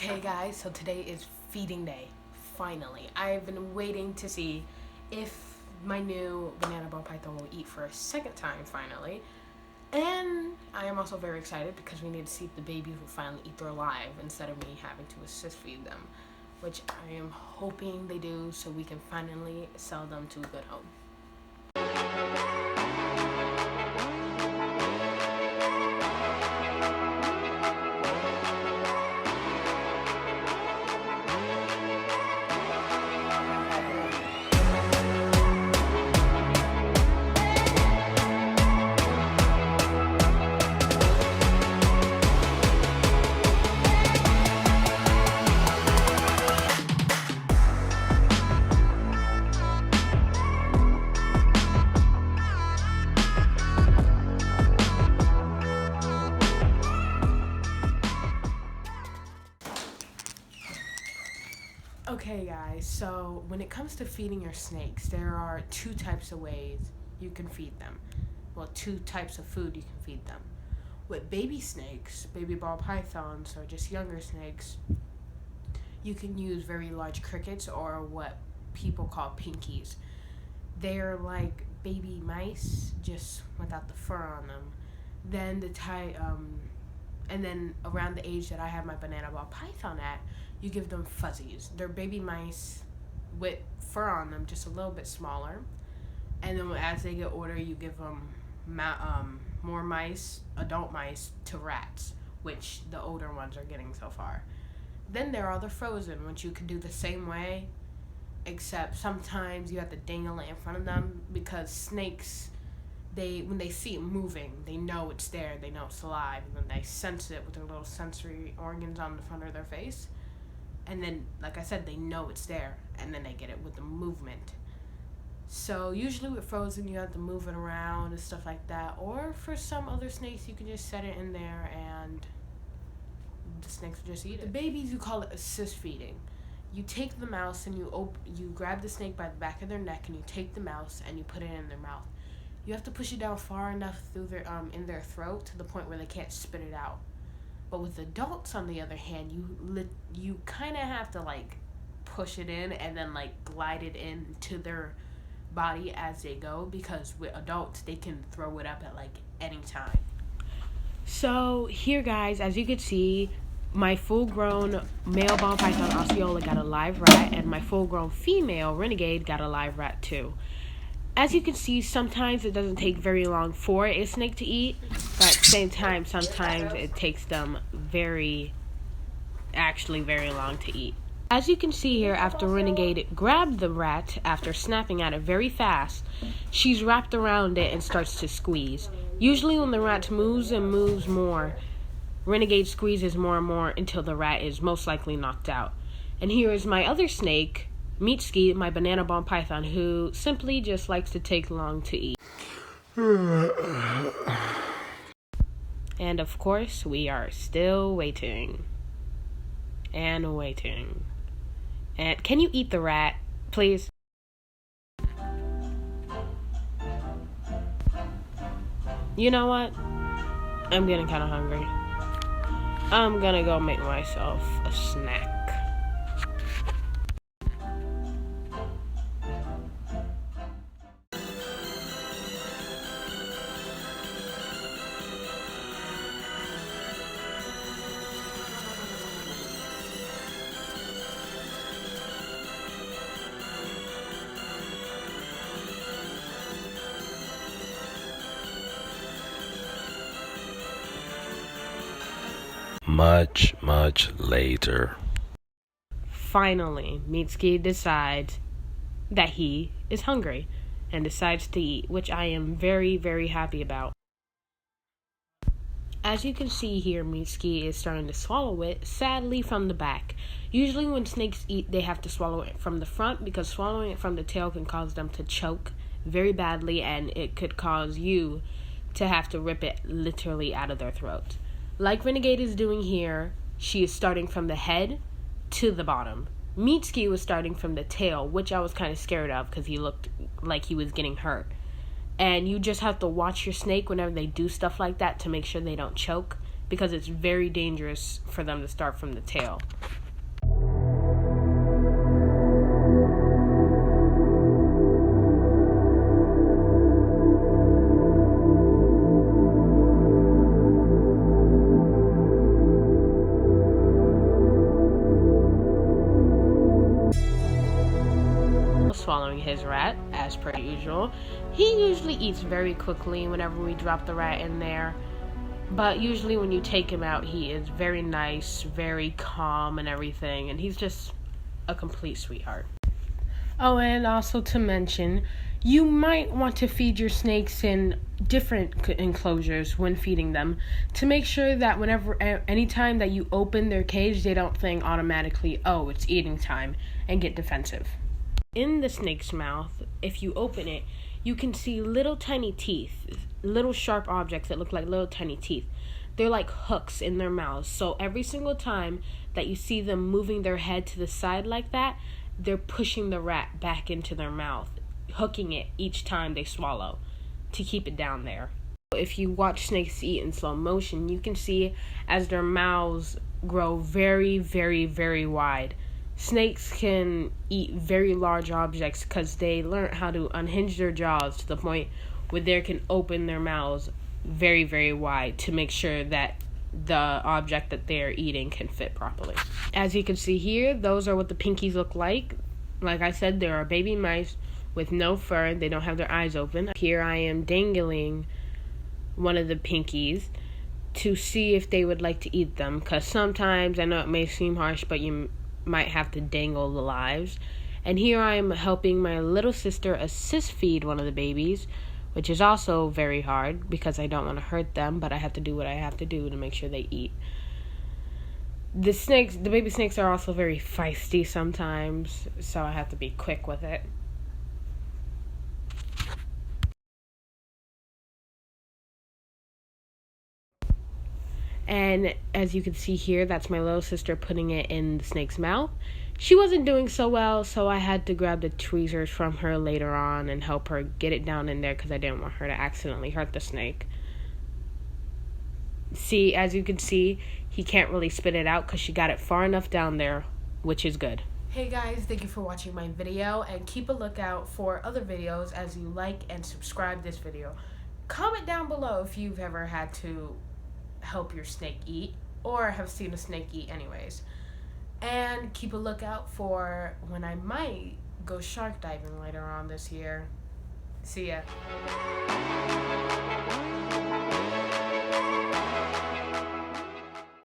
Okay guys, so today is feeding day, finally. I've been waiting to see if my new banana ball python will eat for a second time, finally. And I am also very excited because we need to see if the babies will finally eat their live instead of me having to assist feed them, which I am hoping they do so we can finally sell them to a good home. Okay guys, so when it comes to feeding your snakes, there are two types of ways you can feed them. Well, two types of food you can feed them. With baby snakes, baby ball pythons, or just younger snakes, you can use very large crickets or what people call pinkies. They're like baby mice, just without the fur on them. And then around the age that I have my banana ball python at, you give them fuzzies. They're baby mice with fur on them, just a little bit smaller. And then as they get older, you give them more mice, adult mice, to rats, which the older ones are getting so far. Then there are the frozen, which you can do the same way, except sometimes you have to dangle it in front of them because snakes, when they see it moving, they know it's there, they know it's alive, and then they sense it with their little sensory organs on the front of their face. And then, like I said, they know it's there, and then they get it with the movement. So usually with frozen, you have to move it around and stuff like that. Or for some other snakes, you can just set it in there and the snakes will just eat it. The babies, you call it assist feeding. You take the mouse and you grab the snake by the back of their neck and you take the mouse and you put it in their mouth. You have to push it down far enough through in their throat to the point where they can't spit it out. But with adults, on the other hand, you kind of have to like push it in and then like glide it into their body as they go, because with adults they can throw it up at like any time. So here guys, as you can see, my full-grown male ball python Osceola got a live rat, and my full-grown female Renegade got a live rat too. As you can see, sometimes it doesn't take very long for a snake to eat, but at the same time, sometimes it takes them very long to eat. As you can see here, after Renegade grabbed the rat, after snapping at it very fast, she's wrapped around it and starts to squeeze. Usually when the rat moves and moves more, Renegade squeezes more and more until the rat is most likely knocked out. And here is my other snake, Meatski, my banana ball python, who simply just likes to take long to eat. And of course, we are still waiting. And waiting. And can you eat the rat, please? You know what? I'm getting kind of hungry. I'm gonna go make myself a snack. Much later. Finally, Meatski decides that he is hungry and decides to eat, which I am very happy about. As you can see here, Meatski is starting to swallow it, sadly from the back. Usually when snakes eat, they have to swallow it from the front, because swallowing it from the tail can cause them to choke very badly, and it could cause you to have to rip it literally out of their throat. Like Renegade is doing here, she is starting from the head to the bottom. Meatski was starting from the tail, which I was kind of scared of because he looked like he was getting hurt. And you just have to watch your snake whenever they do stuff like that to make sure they don't choke because it's very dangerous for them to start from the tail. Swallowing his rat as per usual. He usually eats very quickly whenever we drop the rat in there, but usually when you take him out, he is very nice, very calm and everything, and he's just a complete sweetheart. Oh, and also to mention, you might want to feed your snakes in different enclosures when feeding them to make sure that anytime that you open their cage, they don't think automatically, oh, it's eating time, and get defensive. In the snake's mouth, if you open it, you can see little tiny teeth, little sharp objects that look like little tiny teeth. They're like hooks in their mouths. So every single time that you see them moving their head to the side like that, they're pushing the rat back into their mouth, hooking it each time they swallow to keep it down there. If you watch snakes eat in slow motion, you can see as their mouths grow very, very, very wide. Snakes can eat very large objects because they learn how to unhinge their jaws to the point where they can open their mouths very, very wide to make sure that the object that they're eating can fit properly. As you can see here, those are what the pinkies look like. Like I said, they are baby mice with no fur. They don't have their eyes open. Here I am dangling one of the pinkies to see if they would like to eat them, because sometimes, I know it may seem harsh, but you might have to dangle the lives. And here I am helping my little sister assist feed one of the babies, which is also very hard because I don't want to hurt them, but I have to do what I have to do to make sure they eat. The baby snakes are also very feisty sometimes, so I have to be quick with it. And as you can see here, that's my little sister putting it in the snake's mouth. She wasn't doing so well, so I had to grab the tweezers from her later on and help her get it down in there because I didn't want her to accidentally hurt the snake. See, as you can see, he can't really spit it out because she got it far enough down there, which is good. Hey guys, thank you for watching my video, and keep a lookout for other videos as you like and subscribe this video. Comment down below if you've ever had to help your snake eat or have seen a snake eat anyways. And keep a lookout for when I might go shark diving later on this year. See ya.